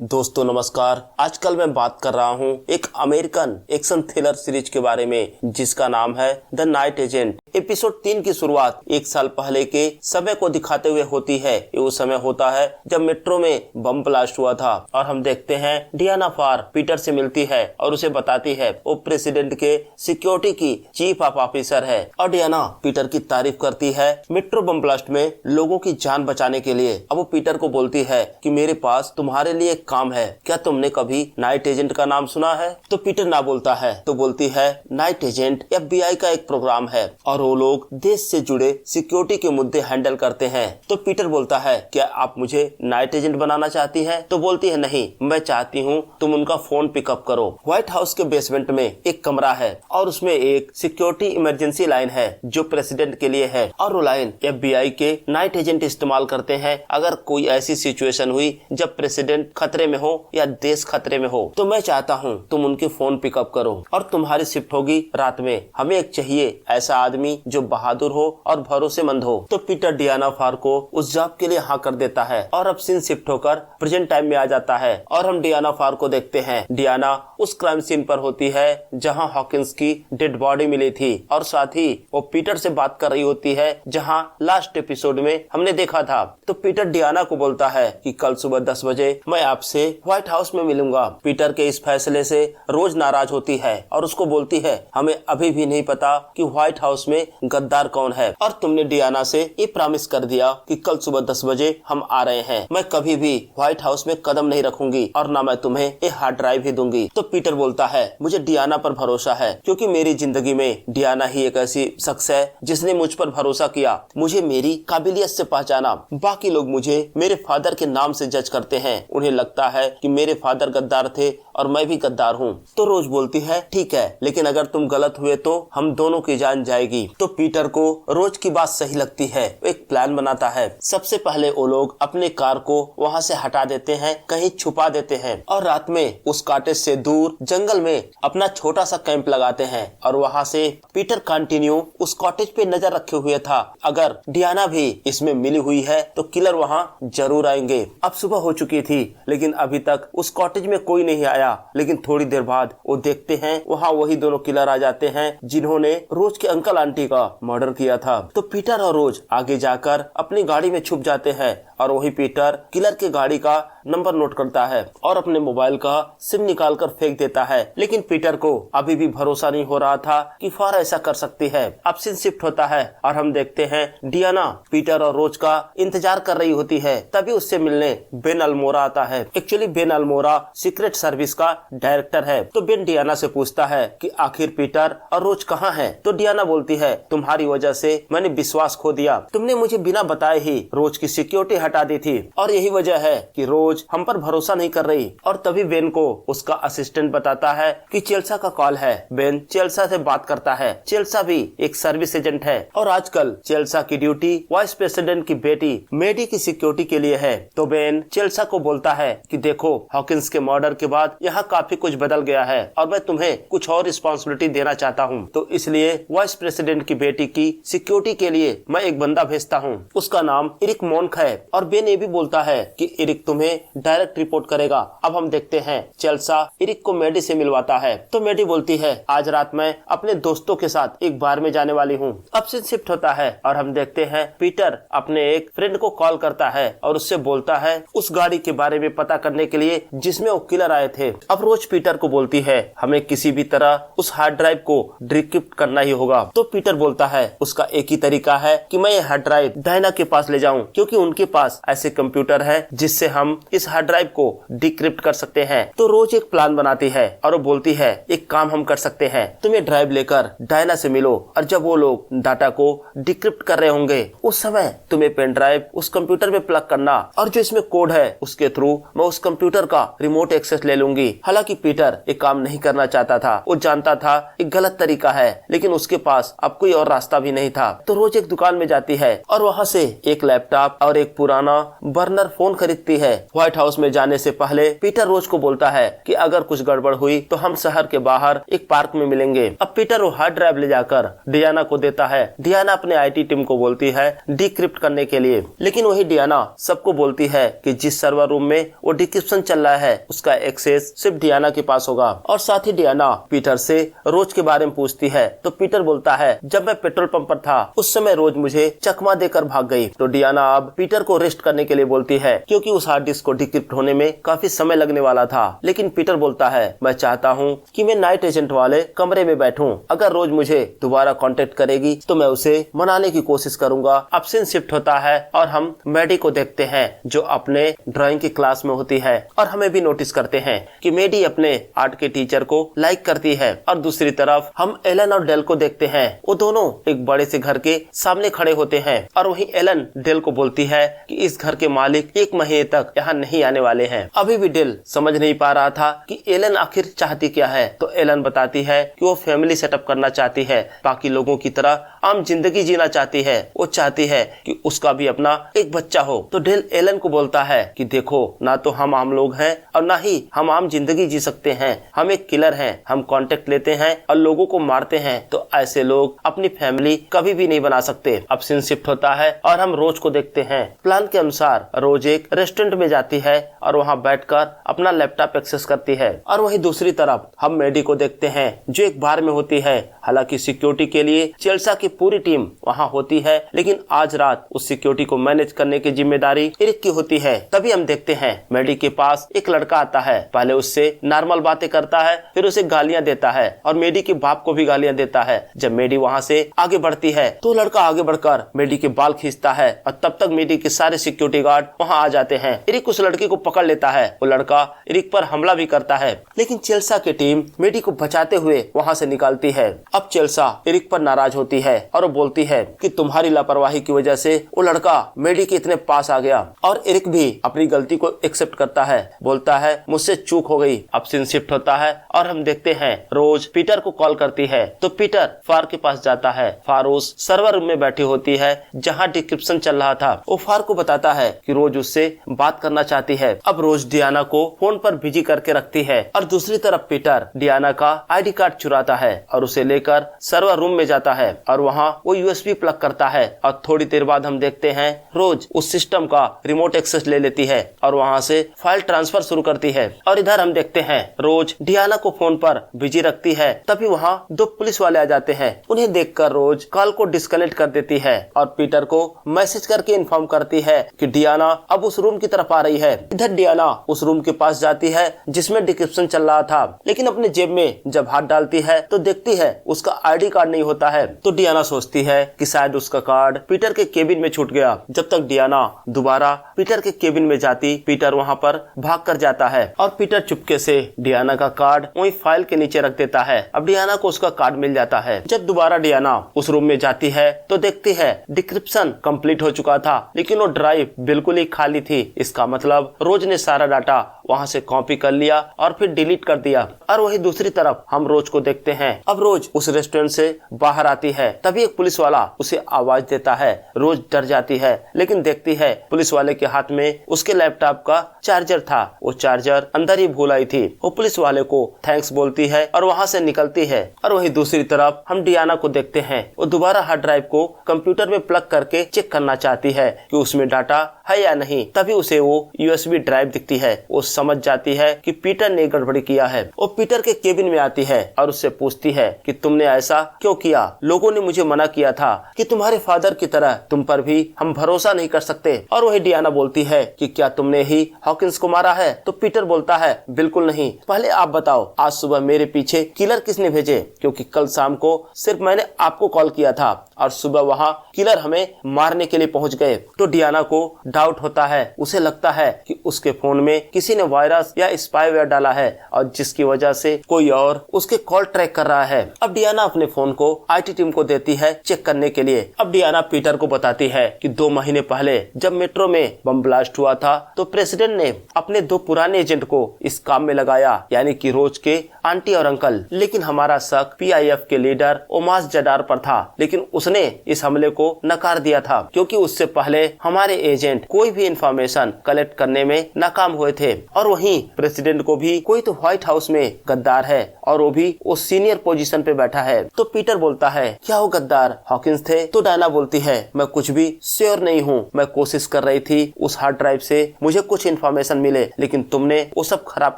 दोस्तों नमस्कार। आजकल मैं बात कर रहा हूँ एक अमेरिकन एक्शन थ्रिलर सीरीज के बारे में जिसका नाम है द नाइट एजेंट। एपिसोड 3 की शुरुआत 1 साल पहले के समय को दिखाते हुए होती है। ये वो समय होता है जब मेट्रो में बम ब्लास्ट हुआ था और हम देखते हैं डियाना फार पीटर से मिलती है और उसे बताती है वो प्रेसिडेंट के सिक्योरिटी की चीफ ऑफ ऑफिसर है और डियाना पीटर की तारीफ करती है मेट्रो बम ब्लास्ट में लोगों की जान बचाने के लिए। अब वो पीटर को बोलती है कि मेरे पास तुम्हारे लिए एक काम है, क्या तुमने कभी नाइट एजेंट का नाम सुना है? तो पीटर ना बोलता है तो बोलती है नाइट एजेंट FBI का एक प्रोग्राम है और वो लोग देश से जुड़े सिक्योरिटी के मुद्दे हैंडल करते हैं। तो पीटर बोलता है क्या आप मुझे नाइट एजेंट बनाना चाहती हैं? तो बोलती है नहीं, मैं चाहती हूँ तुम उनका फोन पिकअप करो। व्हाइट हाउस के बेसमेंट में एक कमरा है और उसमें एक सिक्योरिटी इमरजेंसी लाइन है जो प्रेसिडेंट के लिए है और वो लाइन FBI के नाइट एजेंट इस्तेमाल करते हैं अगर कोई ऐसी सिचुएशन हुई जब प्रेसिडेंट खतरे में हो या देश खतरे में हो। तो मैं चाहता हूँ तुम उनके फोन पिकअप करो और तुम्हारी शिफ्ट होगी रात में। हमें एक चाहिए ऐसा आदमी जो बहादुर हो और भरोसेमंद हो। तो पीटर डियाना फार को उस जॉब के लिए हाँ कर देता है और अब सीन शिफ्ट होकर प्रेजेंट टाइम में आ जाता है और हम डियाना फार को देखते हैं। डियाना उस क्राइम सीन पर होती है जहाँ हॉकिंस की डेड बॉडी मिली थी और साथ ही वो पीटर से बात कर रही होती है जहाँ लास्ट एपिसोड में हमने देखा था। तो पीटर डियाना को बोलता है कि कल सुबह 10 बजे मैं आपसे व्हाइट हाउस में मिलूंगा। पीटर के इस फैसले से रोज नाराज होती है और उसको बोलती है हमें अभी भी नहीं पता कि व्हाइट हाउस में गद्दार कौन है और तुमने डियाना से ये प्रॉमिस कर दिया कि कल सुबह 10 बजे हम आ रहे हैं। मैं कभी भी व्हाइट हाउस में कदम नहीं रखूंगी और ना मैं तुम्हें ये हार्ड ड्राइव ही दूंगी। तो पीटर बोलता है मुझे डियाना पर भरोसा है क्योंकि मेरी जिंदगी में डियाना ही एक ऐसी शख्स है जिसने मुझ पर भरोसा किया, मुझे मेरी काबिलियत से पहचाना। बाकी लोग मुझे मेरे फादर के नाम से जज करते हैं, उन्हें लगता है कि मेरे फादर गद्दार थे और मैं भी गद्दार हूँ। तो रोज बोलती है ठीक है, लेकिन अगर तुम गलत हुए तो हम दोनों की जान जाएगी। तो पीटर को रोज की बात सही लगती है। वो एक प्लान बनाता है। सबसे पहले वो लोग अपने कार को वहाँ से हटा देते हैं, कहीं छुपा देते हैं और रात में उस कॉटेज से दूर जंगल में अपना छोटा सा कैंप लगाते हैं और वहाँ से पीटर कंटिन्यू उस कॉटेज पे नजर रखे हुए था। अगर डियाना भी इसमें मिली हुई है तो किलर वहाँ जरूर आएंगे। अब सुबह हो चुकी थी लेकिन अभी तक उस कॉटेज में कोई नहीं आया, लेकिन थोड़ी देर बाद वो देखते हैं वहाँ वही दोनों किलर आ जाते हैं जिन्होंने रोज के अंकल आंटी का मर्डर किया था। तो पीटर और रोज आगे जाकर अपनी गाड़ी में छुप जाते हैं और वही पीटर किलर के गाड़ी का नंबर नोट करता है और अपने मोबाइल का सिम निकाल कर फेंक देता है। लेकिन पीटर को अभी भी भरोसा नहीं हो रहा था कि फार ऐसा कर सकती है। अब सीन शिफ्ट होता है और हम देखते हैं डियाना पीटर और रोज का इंतजार कर रही होती है। तभी उससे मिलने बेन अल्मोरा आता है। Actually Ben Almora secret service का डायरेक्टर है। तो बेन डियाना से पूछता है कि आखिर पीटर और रोज कहाँ हैं? तो डियाना बोलती है तुम्हारी वजह से मैंने विश्वास खो दिया, तुमने मुझे बिना बताए ही रोज की सिक्योरिटी हटा दी थी और यही वजह है कि रोज हम पर भरोसा नहीं कर रही। और तभी बेन को उसका असिस्टेंट बताता है कि चेल्सा का कॉल है। बेन चेल्सा से बात करता है। चेल्सा भी एक सर्विस एजेंट है और आजकल चेल्सा की ड्यूटी वाइस प्रेसिडेंट की बेटी मेडी की सिक्योरिटी के लिए है। तो बेन चेल्सा को बोलता है कि देखो हॉकिंस के मर्डर के बाद यहाँ काफी कुछ बदल गया है और मैं तुम्हें कुछ और रिस्पॉन्सिबिलिटी देना चाहता हूँ। तो इसलिए वाइस प्रेसिडेंट की बेटी की सिक्योरिटी के लिए मैं एक बंदा भेजता हूँ, उसका नाम इरिक मोन्क है। और बेन ये भी बोलता है कि इरिक तुम्हें डायरेक्ट रिपोर्ट करेगा। अब हम देखते हैं चेल्सा इरिक को मेडी से मिलवाता है। तो मेडी बोलती है आज रात मैं अपने दोस्तों के साथ एक बार में जाने वाली हूँ। अब सीन शिफ्ट होता है और हम देखते हैं पीटर अपने एक फ्रेंड को कॉल करता है और उससे बोलता है उस गाड़ी के बारे में पता करने के लिए जिसमें वो किलर आए थे। अब रोज पीटर को बोलती है हमें किसी भी तरह उस हार्ड ड्राइव को डिक्रिप्ट करना ही होगा। तो पीटर बोलता है उसका एक ही तरीका है कि मैं ये हार्ड ड्राइव डायना के पास ले जाऊं क्योंकि उनके पास ऐसे कंप्यूटर है जिससे हम इस हार्ड ड्राइव को डिक्रिप्ट कर सकते हैं। तो रोज एक प्लान बनाती है और वो बोलती है एक काम हम कर सकते हैं, तुम ये ड्राइव लेकर डायना से मिलो और जब वो लोग डाटा को डिक्रिप्ट कर रहे होंगे उस समय तुम्हें पेन ड्राइव उस कंप्यूटर में प्लग करना और जो इसमें कोड है उसके थ्रू मैं उस कंप्यूटर का रिमोट एक्सेस ले लूंगी। हालांकि पीटर एक काम नहीं करना चाहता था, वो जानता था एक गलत तरीका है लेकिन उसके पास अब कोई और रास्ता भी नहीं था। तो रोज एक दुकान में जाती है और वहाँ से एक लैपटॉप और एक पुराना पुराना बर्नर फोन खरीदती है। व्हाइट हाउस में जाने से पहले पीटर रोज को बोलता है कि अगर कुछ गड़बड़ हुई तो हम शहर के बाहर एक पार्क में मिलेंगे। अब पीटर वो हार्ड ड्राइव ले जाकर डियाना को देता है। डियाना अपने आईटी टीम को बोलती है डिक्रिप्ट करने के लिए, लेकिन वही डियाना सबको बोलती है कि जिस सर्वर रूम में वो डिक्रिप्शन चल रहा है उसका एक्सेस सिर्फ डियाना के पास होगा। और साथ ही डियाना पीटर से रोज के बारे में पूछती है तो पीटर बोलता है जब मैं पेट्रोल पंप पर था उस समय रोज मुझे चकमा देकर भाग गई। तो डियाना अब पीटर को अरेस्ट करने के लिए बोलती है क्योंकि उस हार्ड डिस्क को डिक्रिप्ट होने में काफी समय लगने वाला था। लेकिन पीटर बोलता है मैं चाहता हूँ कि मैं नाइट एजेंट वाले कमरे में बैठूं। अगर रोज मुझे दोबारा कांटेक्ट करेगी तो मैं उसे मनाने की कोशिश करूंगा। अब सीन शिफ्ट होता है और हम मेडी को देखते हैं जो अपने ड्राइंग की क्लास में होती है और हमें भी नोटिस करते हैं कि मेडी अपने आर्ट के टीचर को लाइक करती है। और दूसरी तरफ हम एलन और डेल को देखते हैं। वो दोनों एक बड़े से घर के सामने खड़े होते हैं और वहीं एलन डेल को बोलती है कि इस घर के मालिक 1 महीने तक यहाँ नहीं आने वाले हैं। अभी भी डेल समझ नहीं पा रहा था कि एलन आखिर चाहती क्या है। तो एलन बताती है कि वो फैमिली सेटअप करना चाहती है, बाकी लोगों की तरह आम जिंदगी जीना चाहती है। वो चाहती है कि उसका भी अपना एक बच्चा हो। तो डेल एलन को बोलता है कि देखो ना तो हम आम लोग हैं और ना ही हम आम जिंदगी जी सकते हैं। हम एक किलर हैं, हम कांटेक्ट लेते हैं और लोगों को मारते हैं। तो ऐसे लोग अपनी फैमिली कभी भी नहीं बना सकते। अब सीन शिफ्ट होता है और हम रोज को देखते हैं। प्लान के अनुसार रोज एक रेस्टोरेंट में जाती है और वहाँ बैठकर अपना लैपटॉप एक्सेस करती है। और वहीं दूसरी तरफ हम मेडी को देखते हैं जो एक बार में होती है। हालांकि सिक्योरिटी के लिए चेल्सा की पूरी टीम वहाँ होती है, लेकिन आज रात उस सिक्योरिटी को मैनेज करने की जिम्मेदारी एरिक की होती है। तभी हम देखते हैं मेडी के पास एक लड़का आता है। पहले उससे नॉर्मल बातें करता है, फिर उसे गालियां देता है और मेडी के बाप को भी गालियां देता है। जब मेडी वहाँ से आगे बढ़ती है तो लड़का आगे बढ़कर मेडी के बाल खींचता है और तब तक मेडी के सारे सिक्योरिटी गार्ड वहाँ आ जाते हैं। एरिक उस लड़के को पकड़ लेता है। वो लड़का एरिक पर हमला भी करता है, लेकिन चेल्सा की टीम मेडी को बचाते हुए वहाँ से निकालती है। अब चेल्सा एरिक पर नाराज होती है और वो बोलती है कि तुम्हारी लापरवाही की वजह से वो लड़का मेडी के इतने पास आ गया। और एरिक भी अपनी गलती को एक्सेप्ट करता है, बोलता है मुझसे चूक हो गई। अब सीन शिफ्ट होता है और हम देखते हैं रोज पीटर को कॉल करती है। तो पीटर फार के पास जाता है। फार उस सर्वर रूम में बैठी होती है जहाँ डिक्रिप्शन चल रहा था। वो फार को बताता है कि रोज उससे बात करना चाहती है। अब रोज डियाना को फोन पर बिजी करके रखती है और दूसरी तरफ पीटर डियाना का आईडी कार्ड चुराता है और उसे लेकर सर्वर रूम में जाता है और वहाँ वो यूएसबी प्लग करता है। और थोड़ी देर बाद हम देखते हैं रोज उस सिस्टम का रिमोट एक्सेस ले लेती है और वहाँ से फाइल ट्रांसफर शुरू करती है। और इधर हम देखते हैं रोज डियाना को फोन पर बिजी रखती है। तभी वहाँ 2 पुलिस वाले आ जाते हैं। उन्हें देखकर रोज कॉल को डिस्कनेक्ट कर देती है और पीटर को मैसेज करके इन्फॉर्म करती है कि डियाना अब उस रूम की तरफ आ रही है। इधर डियाना उस रूम के पास जाती है जिसमें डिक्रिप्शन चल रहा था, लेकिन अपने जेब में जब हाथ डालती है तो देखती है उसका आईडी कार्ड नहीं होता है। तो डियाना सोचती है कि शायद उसका कार्ड पीटर के केबिन में छूट गया। जब तक डियाना दोबारा पीटर के केबिन में जाती, पीटर वहाँ पर भाग कर जाता है और पीटर चुपके से डियाना का कार्ड वही फाइल के नीचे रख देता है। अब डियाना को उसका कार्ड मिल जाता है। जब दोबारा डियाना उस रूम में जाती है तो देखती है डिक्रिप्शन कंप्लीट हो चुका था, लेकिन वो ड्राइव बिल्कुल ही खाली थी। इसका मतलब रोज ने सारा डाटा वहाँ से कॉपी कर लिया और फिर डिलीट कर दिया। और वही दूसरी तरफ हम रोज को देखते हैं। अब रोज उस रेस्टोरेंट से बाहर आती है, तभी एक पुलिस वाला उसे आवाज देता है। रोज डर जाती है, लेकिन देखती है पुलिस वाले के हाथ में उसके लैपटॉप का चार्जर था। वो चार्जर अंदर ही भूल आई थी। वो पुलिस वाले को थैंक्स बोलती है और वहाँ से निकलती है। और वही दूसरी तरफ हम डियाना को देखते हैं। वो दोबारा हार्ड ड्राइव को कंप्यूटर में प्लग करके चेक करना चाहती है कि उसमें डाटा है या नहीं। तभी उसे वो यूएसबी ड्राइव दिखती है। वो समझ जाती है कि पीटर ने गड़बड़ी किया है। वो पीटर के केबिन में आती है और उससे पूछती है कि तुमने ऐसा क्यों किया? लोगों ने मुझे मना किया था कि तुम्हारे फादर की तरह तुम पर भी हम भरोसा नहीं कर सकते। और वही डियाना बोलती है कि क्या तुमने ही हॉकिंस को मारा है? तो पीटर बोलता है बिल्कुल नहीं। पहले आप बताओ आज सुबह मेरे पीछे किलर किसने भेजे? क्योंकि कल शाम को सिर्फ मैंने आपको कॉल किया था और सुबह वहाँ किलर हमें मारने के लिए पहुँच गए। तो डियाना को डाउट होता है। उसे लगता है कि उसके फोन में किसी ने वायरस या स्पाईवेयर डाला है और जिसकी वजह से कोई और उसके कॉल ट्रैक कर रहा है। अब डियाना अपने फोन को IT टीम को देती है चेक करने के लिए। अब डियाना पीटर को बताती है कि 2 महीने पहले जब मेट्रो में बम ब्लास्ट हुआ था तो प्रेसिडेंट ने अपने 2 पुराने एजेंट को इस काम में लगाया, यानी कि रोज के आंटी और अंकल। लेकिन हमारा शक PIF के लीडर ओमास जडार पर था, लेकिन उसने इस हमले को नकार दिया था क्योंकि उससे पहले हमारे एजेंट कोई भी इंफॉर्मेशन कलेक्ट करने में नाकाम हुए थे। और वहीं प्रेसिडेंट को भी कोई तो व्हाइट हाउस में गद्दार है और वो भी उस सीनियर पोजीशन पे बैठा है। तो पीटर बोलता है क्या वो गद्दार हॉकिंस थे? तो डायना बोलती है मैं कुछ भी श्योर नहीं हूँ, मैं कोशिश कर रही थी उस हार्ड ड्राइव से मुझे कुछ इन्फॉर्मेशन मिले, लेकिन तुमने वो सब खराब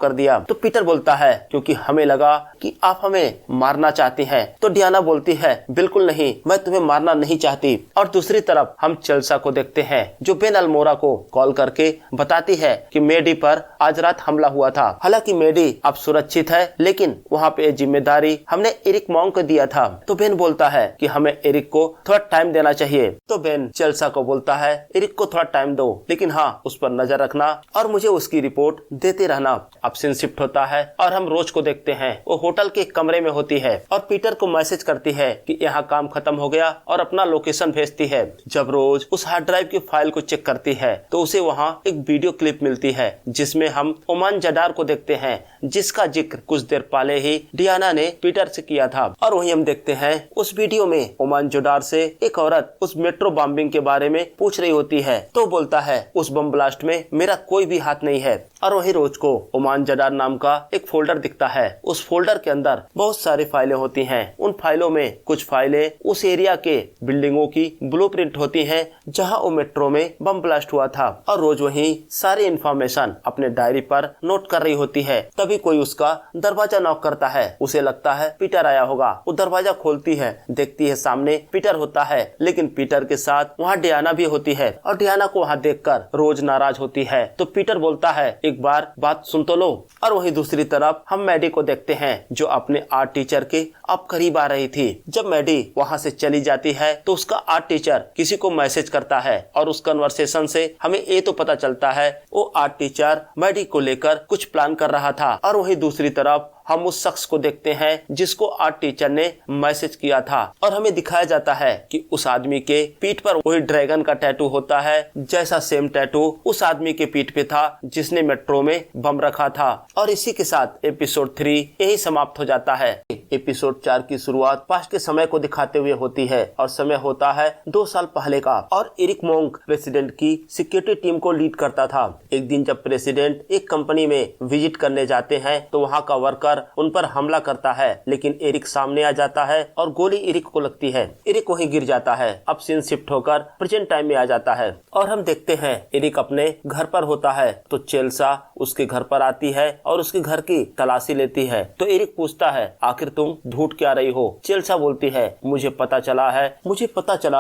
कर दिया। तो पीटर बोलता है क्योंकि हमें लगा कि आप हमें मारना चाहती हैं। तो डियाना बोलती है बिल्कुल नहीं, मैं तुम्हें मारना नहीं चाहती। और दूसरी तरफ हम चेल्सा को देखते हैं जो बेन अल्मोरा को कॉल करके बताती है कि मेडी पर आज रात हमला हुआ था। हालांकि मेडी अब सुरक्षित है, लेकिन वहाँ पे जिम्मेदारी हमने एरिक मॉन्क को दिया था। तो बेन बोलता है कि हमें एरिक को थोड़ा टाइम देना चाहिए। तो बेन चेल्सा को बोलता है एरिक को थोड़ा टाइम दो, लेकिन हाँ उस पर नजर रखना और मुझे उसकी रिपोर्ट देते रहना। अब सीन शिफ्ट होता है और हम रोज को देखते हैं। वो होटल के कमरे में होती है और पीटर को मैसेज करती है कि यहाँ काम खत्म हो गया और अपना लोकेशन भेजती है। जब रोज उस हार्ड ड्राइव की फाइल को चेक करती है तो उसे वहाँ एक वीडियो क्लिप मिलती है जिसमें हम ओमान जडार को देखते हैं, जिसका जिक्र कुछ देर पहले ही डियाना ने पीटर से किया था। और वहीं हम देखते हैं उस वीडियो में ओमान जडार से एक औरत उस मेट्रो बॉम्बिंग के बारे में पूछ रही होती है। तो बोलता है उस बम ब्लास्ट में मेरा कोई भी हाथ नहीं है। और वही रोज को ओमान जडार नाम का एक फोल्डर दिखता है। उस फोल्डर के अंदर बहुत सारी फाइलें होती हैं। उन फाइलों में कुछ फाइलें उस एरिया के बिल्डिंगों की ब्लूप्रिंट होती हैं जहां वो मेट्रो में बम ब्लास्ट हुआ था। और रोज वही सारी इंफॉर्मेशन अपने डायरी पर नोट कर रही होती है। तभी कोई उसका दरवाजा नॉक करता है। उसे लगता है पीटर आया होगा। वो दरवाजा खोलती है, देखती है सामने पीटर होता है, लेकिन पीटर के साथ वहाँ डियाना भी होती है। और डियाना को वहाँ देखकर रोज नाराज होती है। तो पीटर बोलता है एक बार बात सुन तो लो। और वही दूसरी तरफ हम मैडी को देखते हैं जो अपने आर्ट टीचर के अब करीब आ रही थी। जब मैडी वहाँ से चली जाती है तो उसका आर्ट टीचर किसी को मैसेज करता है और उस कन्वर्सेशन से हमें ये तो पता चलता है वो आर्ट टीचर मैडी को लेकर कुछ प्लान कर रहा था। और वही दूसरी तरफ हम उस शख्स को देखते हैं जिसको आर्ट टीचर ने मैसेज किया था और हमें दिखाया जाता है कि उस आदमी के पीठ पर वही ड्रैगन का टैटू होता है, जैसा सेम टैटू उस आदमी के पीठ पे था जिसने मेट्रो में बम रखा था। और इसी के साथ एपिसोड 3 यही समाप्त हो जाता है। एपिसोड 4 की शुरुआत पास्ट के समय को दिखाते हुए होती है और समय होता है 2 साल पहले का। और एरिक मॉन्क प्रेसिडेंट की सिक्योरिटी टीम को लीड करता था। एक दिन जब प्रेसिडेंट एक कंपनी में विजिट करने जाते हैं तो वहाँ का वर्कर उन पर हमला करता है, लेकिन एरिक सामने आ जाता है और गोली एरिक को लगती है। एरिक वहीं गिर जाता है। अब सीन शिफ्ट होकर प्रेजेंट टाइम में आ जाता है और हम देखते हैं एरिक अपने घर पर होता है। तो चेल्सा उसके घर पर आती है और उसके घर की तलाशी लेती है। तो एरिक पूछता है आखिर तुम ढूंढ क्या रही हो? चेल्सा बोलती है मुझे पता चला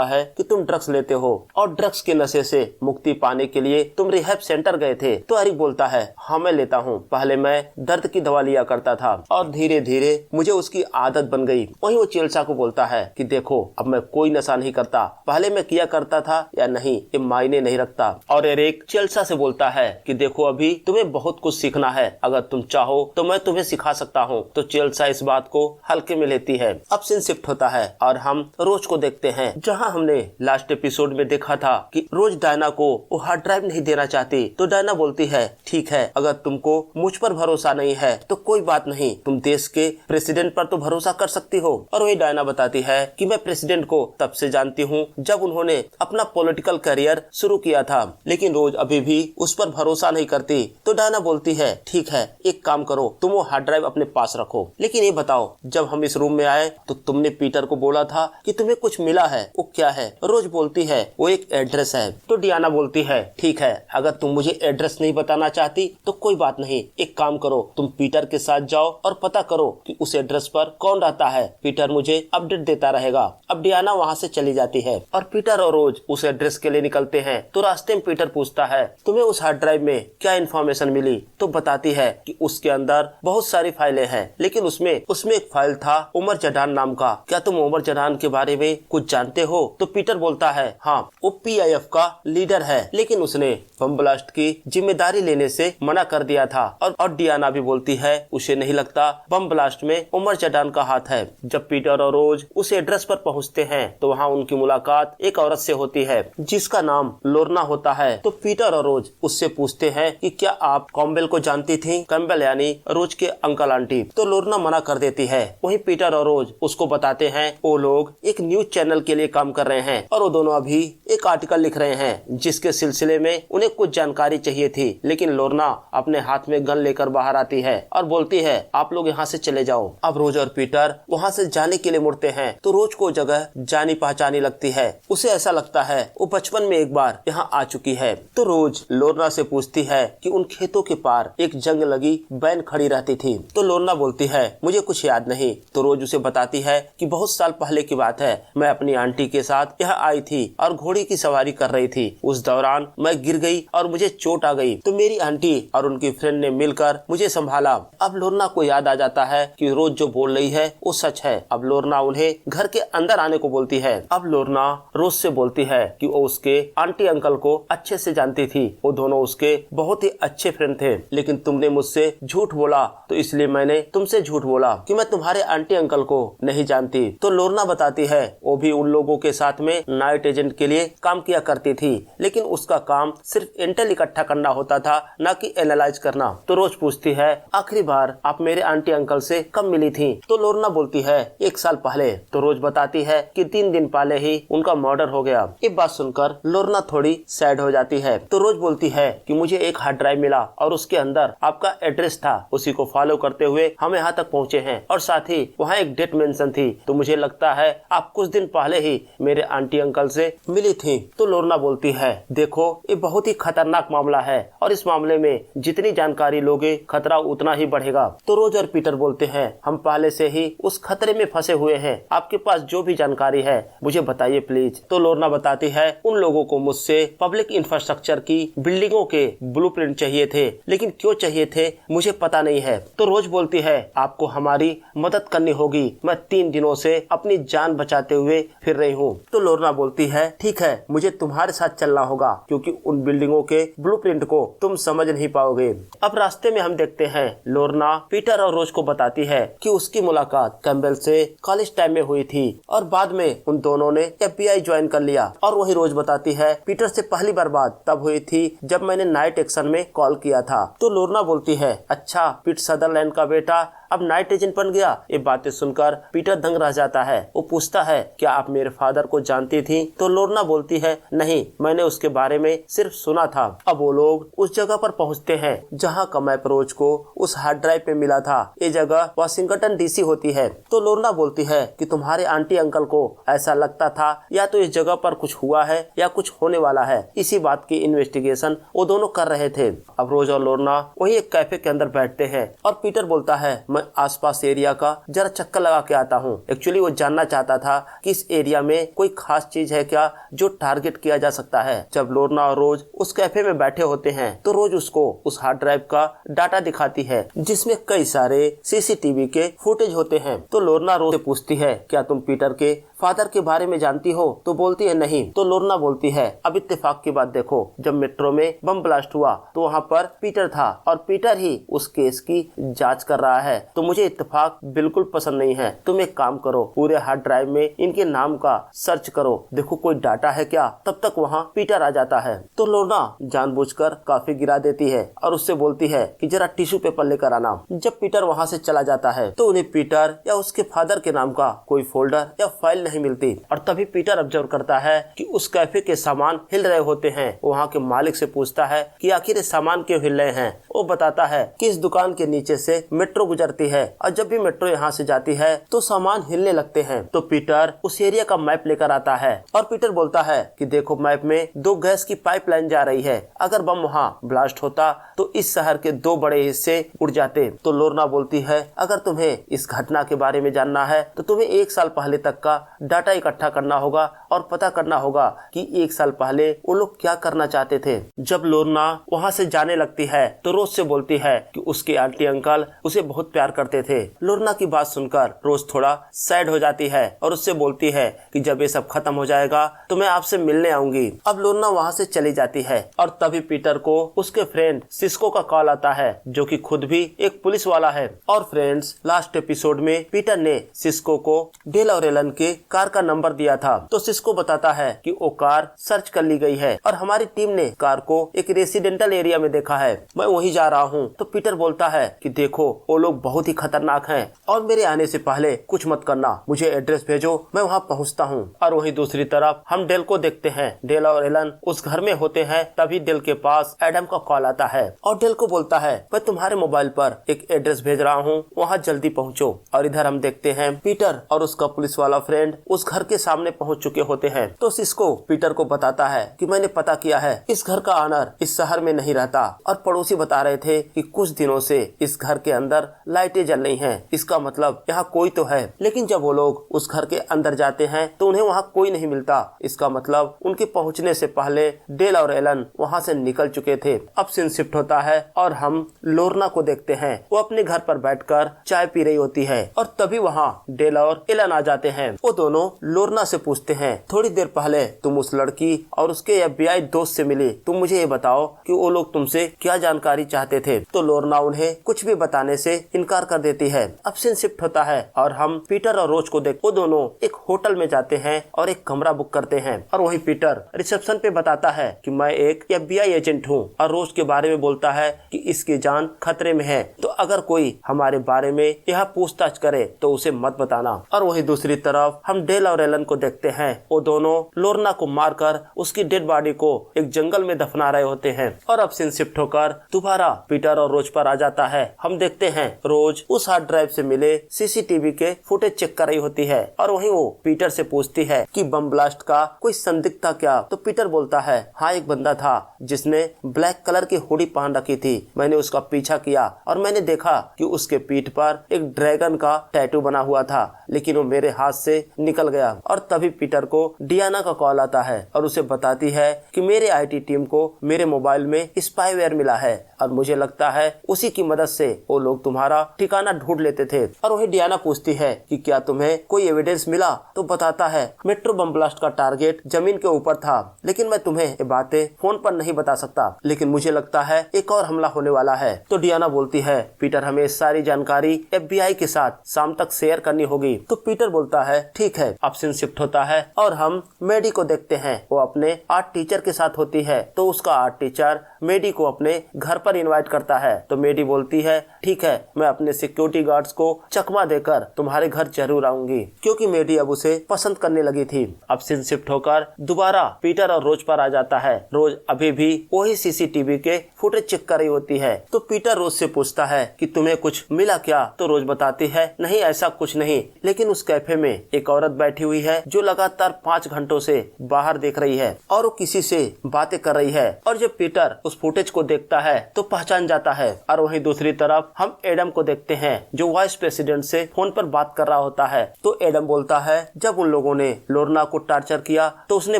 है कि तुम ड्रग्स लेते हो और ड्रग्स के नशे से मुक्ति पाने के लिए तुम रिहैब सेंटर गए थे। तो एरिक बोलता है हाँ मैं लेता हूँ, पहले मैं दर्द की दवा लिया करता था और धीरे धीरे मुझे उसकी आदत बन गई। वहीं वो चेल्सा को बोलता है कि देखो अब मैं कोई नशा नहीं करता, पहले मैं किया करता था या नहीं ये मायने नहीं रखता। और एरिक चेल्सा से बोलता है कि देखो अभी तुम्हें बहुत कुछ सीखना है, अगर तुम चाहो तो मैं तुम्हें सिखा सकता हूँ। तो चेल्सा इस बात को हल्के में लेती है। अब सीन शिफ्ट होता है और हम रोज को देखते हैं जहाँ हमने लास्ट एपिसोड में देखा था कि रोज डायना को वो हार्ड ड्राइव नहीं देना चाहती। तो डायना बोलती है ठीक है, अगर तुमको मुझ पर भरोसा नहीं है तो कोई बात नहीं, तुम देश के प्रेसिडेंट पर तो भरोसा कर सकती हो। और वही डायना बताती है कि मैं प्रेसिडेंट को तब से जानती हूँ जब उन्होंने अपना पॉलिटिकल करियर शुरू किया था, लेकिन रोज अभी भी उस पर भरोसा नहीं करती। तो डायना बोलती है ठीक है एक काम करो, तुम वो हार्ड ड्राइव अपने पास रखो, लेकिन ये बताओ जब हम इस रूम में आए तो तुमने पीटर को बोला था कि तुम्हें कुछ मिला है, वो क्या है? रोज बोलती है वो एक एड्रेस है। तो डियाना बोलती है ठीक है, अगर तुम मुझे एड्रेस नहीं बताना चाहती तो कोई बात नहीं, एक काम करो तुम पीटर के साथ जाओ जाओ और पता करो कि उस एड्रेस पर कौन रहता है, पीटर मुझे अपडेट देता रहेगा। अब डियाना वहाँ से चली जाती है और पीटर और रोज उस एड्रेस के लिए निकलते हैं। तो रास्ते में पीटर पूछता है, तुम्हें उस हार्ड ड्राइव में क्या इन्फॉर्मेशन मिली? तो बताती है कि उसके अंदर बहुत सारी फाइलें हैं, लेकिन उसमें एक फाइल था उमर जडान नाम का। क्या तुम उमर जडान के बारे में कुछ जानते हो? तो पीटर बोलता है, हाँ, वो PIF का लीडर है, लेकिन उसने बम ब्लास्ट की जिम्मेदारी लेने से मना कर दिया था। और डियाना भी बोलती है उसे नहीं लगता बम ब्लास्ट में उमर जडान का हाथ है। जब पीटर और रोज उस एड्रेस पर पहुंचते हैं तो वहाँ उनकी मुलाकात एक औरत से होती है जिसका नाम लोरना होता है। तो पीटर और रोज उससे पूछते हैं कि क्या आप कैम्बेल को जानती थी? कैम्बेल यानी रोज के अंकल आंटी। तो लोरना मना कर देती है। वहीं पीटर और रोज उसको बताते हैं वो लोग एक न्यूज चैनल के लिए काम कर रहे हैं और वो दोनों अभी एक आर्टिकल लिख रहे हैं जिसके सिलसिले में उन्हें कुछ जानकारी चाहिए थी। लेकिन लोरना अपने हाथ में गन लेकर बाहर आती है और बोलती है, आप लोग यहाँ से चले जाओ। अब रोज और पीटर वहाँ से जाने के लिए मुड़ते हैं तो रोज को जगह जानी पहचानी लगती है। उसे ऐसा लगता है वो बचपन में एक बार यहाँ आ चुकी है। तो रोज लोरना से पूछती है कि उन खेतों के पार एक जंग लगी वैन खड़ी रहती थी। तो लोरना बोलती है, मुझे कुछ याद नहीं। तो रोज उसे बताती है कि बहुत साल पहले की बात है, मैं अपनी आंटी के साथ यहाँ आई थी और घोड़ी की सवारी कर रही थी। उस दौरान मैं गिर गई और मुझे चोट आ गई, तो मेरी आंटी और उनकी फ्रेंड ने मिलकर मुझे संभाला। अब लोरना को याद आ जाता है कि रोज जो बोल रही है वो सच है। अब लोरना उन्हें घर के अंदर आने को बोलती है। अब लोरना रोज से बोलती है कि वो उसके आंटी अंकल को अच्छे से जानती थी, वो दोनों उसके बहुत ही अच्छे फ्रेंड थे, लेकिन तुमने मुझसे झूठ बोला तो इसलिए मैंने तुमसे झूठ बोला कि मैं तुम्हारे आंटी अंकल को नहीं जानती। तो लोरना बताती है वो भी उन लोगों के साथ में नाइट एजेंट के लिए काम किया करती थी, लेकिन उसका काम सिर्फ इंटेल इकट्ठा करना होता था, न कि एनालाइज करना। तो रोज पूछती है, आखिरी बार आप मेरे आंटी अंकल से कब मिली थी? तो लोरना बोलती है 1 साल पहले। तो रोज बताती है कि 3 दिन पहले ही उनका मर्डर हो गया। ये बात सुनकर लोरना थोड़ी सैड हो जाती है। तो रोज बोलती है कि मुझे एक हार्ड ड्राइव मिला और उसके अंदर आपका एड्रेस था, उसी को फॉलो करते हुए हम यहाँ तक पहुँचे हैं और साथ ही वहाँ एक डेट मेंशन थी। तो मुझे लगता है आप कुछ दिन पहले ही मेरे आंटी अंकल से मिली थी। तो लोरना बोलती है, देखो ये बहुत ही खतरनाक मामला है और इस मामले में जितनी जानकारी लोगे खतरा उतना ही बढ़ेगा। तो रोज और पीटर बोलते हैं, हम पहले से ही उस खतरे में फंसे हुए हैं, आपके पास जो भी जानकारी है मुझे बताइए प्लीज। तो लोरना बताती है, उन लोगों को मुझसे पब्लिक इंफ्रास्ट्रक्चर की बिल्डिंगों के ब्लूप्रिंट चाहिए थे, लेकिन क्यों चाहिए थे मुझे पता नहीं है। तो रोज बोलती है, आपको हमारी मदद करनी होगी, मैं 3 दिनों से अपनी जान बचाते हुए फिर रही हूँ। तो लोरना बोलती है, ठीक है, मुझे तुम्हारे साथ चलना होगा क्योंकि उन बिल्डिंगों के ब्लूप्रिंट को तुम समझ नहीं पाओगे। अब रास्ते में हम देखते हैं लोरना पीटर और रोज को बताती है कि उसकी मुलाकात कैम्बेल से कॉलेज टाइम में हुई थी और बाद में उन दोनों ने FBI ज्वाइन कर लिया। और वही रोज बताती है, पीटर से पहली बार बात तब हुई थी जब मैंने नाइट एक्शन में कॉल किया था। तो लोरना बोलती है, अच्छा, पीट सदरलैंड का बेटा अब नाइट एजेंट बन गया। ये बातें सुनकर पीटर दंग रह जाता है। वो पूछता है, क्या आप मेरे फादर को जानती थी? तो लोरना बोलती है, नहीं, मैंने उसके बारे में सिर्फ सुना था। अब वो लोग उस जगह पर पहुंचते हैं जहां का मैप रोज को उस हार्ड ड्राइव पे मिला था। ये जगह वाशिंगटन DC होती है। तो लोरना बोलती है कि तुम्हारे आंटी अंकल को ऐसा लगता था या तो इस जगह पर कुछ हुआ है या कुछ होने वाला है। इसी बात की इन्वेस्टिगेशन वो दोनों कर रहे थे। अब रोज और लोरना वही एक कैफे के अंदर बैठते हैं और पीटर बोलता है, मैं आसपास एरिया का जरा चक्कर लगा के आता हूँ। एक्चुअली वो जानना चाहता था कि इस एरिया में कोई खास चीज है क्या जो टारगेट किया जा सकता है। जब लोरना और रोज उस कैफे में बैठे होते हैं तो रोज उसको उस हार्ड ड्राइव का डाटा दिखाती है जिसमें कई सारे CCTV के फुटेज होते हैं। तो लोरना रोज से पूछती है, क्या तुम पीटर के फादर के बारे में जानती हो? तो बोलती है नहीं। तो लोरना बोलती है, अब इत्तेफाक की बात देखो, जब मेट्रो में बम ब्लास्ट हुआ तो वहाँ पर पीटर था और पीटर ही उस केस की जांच कर रहा है। तो मुझे इत्तेफाक बिल्कुल पसंद नहीं है। तुम एक काम करो, पूरे हार्ड ड्राइव में इनके नाम का सर्च करो, देखो कोई डाटा है क्या। तब तक वहाँ पीटर आ जाता है। तो लोरना जानबूझकर काफी गिरा देती है और उससे बोलती है कि जरा टिश्यू पेपर लेकर आना। जब पीटर वहाँ से चला जाता है तो उन्हें पीटर या उसके फादर के नाम का कोई फोल्डर या फाइल नहीं मिलती। और तभी पीटर ऑब्जर्व करता है कि उस कैफे के सामान हिल रहे होते हैं। वहाँ के मालिक से पूछता है कि आखिर ये सामान क्यों हिल रहे हैं। वो बताता है कि इस दुकान के नीचे से मेट्रो गुजरती है और जब भी मेट्रो यहाँ से जाती है तो सामान हिलने लगते हैं। तो पीटर उस एरिया का मैप लेकर आता है और पीटर बोलता है कि देखो मैप में 2 गैस की पाइपलाइन जा रही है। अगर बम वहाँ ब्लास्ट होता तो इस शहर के 2 बड़े हिस्से उड़ जाते। तो लोरना बोलती है अगर तुम्हें इस घटना के बारे में जानना है तो तुम्हें 1 साल पहले तक का डाटा इकट्ठा करना होगा और पता करना होगा कि 1 साल पहले वो लोग क्या करना चाहते थे। जब लोरना वहाँ से जाने लगती है तो रोज से बोलती है कि उसके आंटी अंकल उसे बहुत प्यार करते थे। लोरना की बात सुनकर रोज थोड़ा सैड हो जाती है और उससे बोलती है कि जब ये सब खत्म हो जाएगा तो मैं आपसे मिलने आऊंगी। अब लोरना वहाँ से चली जाती है और तभी पीटर को उसके फ्रेंड सिस्को का कॉल आता है जो कि खुद भी एक पुलिस वाला है। और फ्रेंड्स, लास्ट एपिसोड में पीटर ने सिस्को को डेल और एलन के कार का नंबर दिया था। तो सिस्को बताता है कि वो कार सर्च कर ली गई है और हमारी टीम ने कार को एक रेसिडेंटल एरिया में देखा है। मैं वहीं जा रहा हूँ। तो पीटर बोलता है कि देखो वो लोग बहुत ही खतरनाक हैं और मेरे आने से पहले कुछ मत करना, मुझे एड्रेस भेजो, मैं वहाँ पहुँचता हूँ। और वहीं दूसरी तरफ हम डेल को देखते हैं। डेल और एलन उस घर में होते हैं। तभी डेल के पास एडम का कॉल आता है और डेल को बोलता है मैं तुम्हारे मोबाइल पर एक एड्रेस भेज रहा हूँ, वहाँ जल्दी पहुँचो। और इधर हम देखते हैं पीटर और उसका पुलिस वाला फ्रेंड उस घर के सामने पहुँच चुके होते हैं। तो सिस्को पीटर को बताता है कि मैंने पता किया है, इस घर का ऑनर इस शहर में नहीं रहता। और पड़ोसी बता रहे थे कि कुछ दिनों से इस घर के अंदर लाइटें जल रही हैं, इसका मतलब यहाँ कोई तो है। लेकिन जब वो लोग उस घर के अंदर जाते हैं तो उन्हें वहाँ कोई नहीं मिलता। इसका मतलब उनके पहुँचने से पहले डेल और एलन वहाँ से निकल चुके थे। अब सीन शिफ्ट होता है और हम लोरना को देखते हैं। वो अपने घर पर बैठकर चाय पी रही होती है और तभी वहाँ डेल और एलन आ जाते हैं। वो दोनों लोरना से पूछते हैं थोड़ी देर पहले तुम उस लड़की और उसके FBI दोस्त से मिली, तुम मुझे ये बताओ कि वो लोग तुमसे क्या जानकारी चाहते थे। तो लोरना उन्हें कुछ भी बताने से इनकार कर देती है। अब सीन शिफ्ट होता है और हम पीटर और रोज को देख, वो दोनों एक होटल में जाते हैं और एक कमरा बुक करते हैं। और वही पीटर रिसेप्शन पे बताता है कि मैं एक FBI एजेंट हूँ और रोज के बारे में बोलता है कि इसकी जान खतरे में है, तो अगर कोई हमारे बारे में यह पूछताछ करे तो उसे मत बताना। और वही दूसरी तरफ हम डेल और एलन को देखते हैं। वो दोनों लोरना को मारकर उसकी डेड बॉडी को एक जंगल में दफना रहे होते हैं। और अब सीन शिफ्ट होकर दोबारा पीटर और रोज पर आ जाता है। हम देखते हैं रोज उस हार्ड ड्राइव से मिले CCTV के फुटेज चेक कर रही होती है और वहीं वो पीटर से पूछती है कि बम ब्लास्ट का कोई संदिग्ध था क्या। तो पीटर बोलता है हाँ, एक बंदा था जिसने ब्लैक कलर की हुडी पहन रखी थी। मैंने उसका पीछा किया और मैंने देखा कि उसके पीठ पर एक ड्रैगन का टैटू बना हुआ था, लेकिन वो मेरे हाथ से निकल गया। और तभी पीटर को डियाना का कॉल आता है और उसे बताती है कि मेरे IT टीम को मेरे मोबाइल में स्पाईवेयर मिला है और मुझे लगता है उसी की मदद से वो लोग तुम्हारा ठिकाना ढूंढ लेते थे। और वही डियाना पूछती है कि क्या तुम्हें कोई एविडेंस मिला। तो बताता है मेट्रो बम ब्लास्ट का टारगेट जमीन के ऊपर था, लेकिन मैं तुम्हें ये बातें फोन पर नहीं बता सकता, लेकिन मुझे लगता है एक और हमला होने वाला है। तो डियाना बोलती है पीटर हमें सारी जानकारी FBI के साथ शाम तक शेयर करनी होगी। तो पीटर बोलता है ठीक है। अब सीन शिफ्ट होता है और हम मेडी को देखते हैं। वो अपने आर्ट टीचर के साथ होती है। तो उसका आर्ट टीचर मेडी को अपने घर पर इनवाइट करता है। तो मेडी बोलती है ठीक है, मैं अपने सिक्योरिटी गार्ड्स को चकमा देकर तुम्हारे घर जरूर आऊंगी, क्योंकि मेडी अब उसे पसंद करने लगी थी। अब सीन शिफ्ट होकर दोबारा पीटर और रोज पर आ जाता है। रोज अभी भी वही CCTV के फुटेज चेक कर रही होती है। तो पीटर रोज से पूछता है कि तुम्हें कुछ मिला क्या। तो रोज बताती है नहीं, ऐसा कुछ नहीं, लेकिन उस कैफे में एक औरत बैठी हुई है जो लगातार 5 घंटों से बाहर देख रही है और वो किसी से बातें कर रही है। और जब पीटर उस फुटेज को देखता है तो पहचान जाता है। और वहीं दूसरी तरफ हम एडम को देखते हैं जो वाइस प्रेसिडेंट से फोन पर बात कर रहा होता है। तो एडम बोलता है जब उन लोगों ने लोरना को टॉर्चर किया तो उसने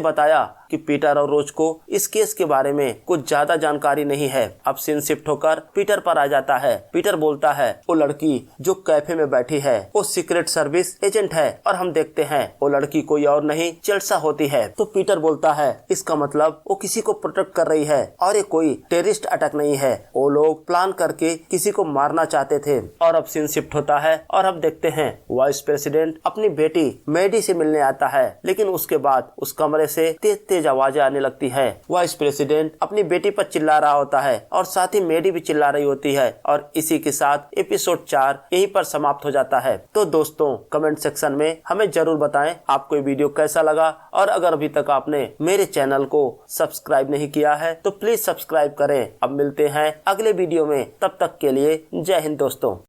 बताया कि पीटर और रोज को इस केस के बारे में कुछ ज्यादा जानकारी नहीं है। अब सीन शिफ्ट होकर पीटर पर आ जाता है। पीटर बोलता है वो लड़की जो कैफे में बैठी है वो सीक्रेट सर्विस एजेंट है और हम देखते हैं वो लड़की कोई और नहीं चेल्सा होती है। तो पीटर बोलता है इसका मतलब वो किसी को प्रोटेक्ट कर रही है और ये कोई टेररिस्ट अटैक नहीं है, वो लोग प्लान करके किसी को मारना चाहते थे। और अब सीन शिफ्ट होता है और अब देखते हैं वाइस प्रेसिडेंट अपनी बेटी मेडी से मिलने आता है, लेकिन उसके बाद उस कमरे से तेज तेज तेज आवाजें आने लगती है। वाइस प्रेसिडेंट अपनी बेटी पर चिल्ला रहा होता है और साथ ही मेडी भी चिल्ला रही होती है और इसी के साथ एपिसोड 4 यहीं पर समाप्त हो जाता है। तो दोस्तों कमेंट सेक्शन में हमें जरूर बताएं आपको ये वीडियो कैसा लगा, और अगर अभी तक आपने मेरे चैनल को सब्सक्राइब नहीं किया है तो प्लीज सब्सक्राइब करें। अब मिलते हैं अगले वीडियो में, तब तक के लिए जय हिंद दोस्तों।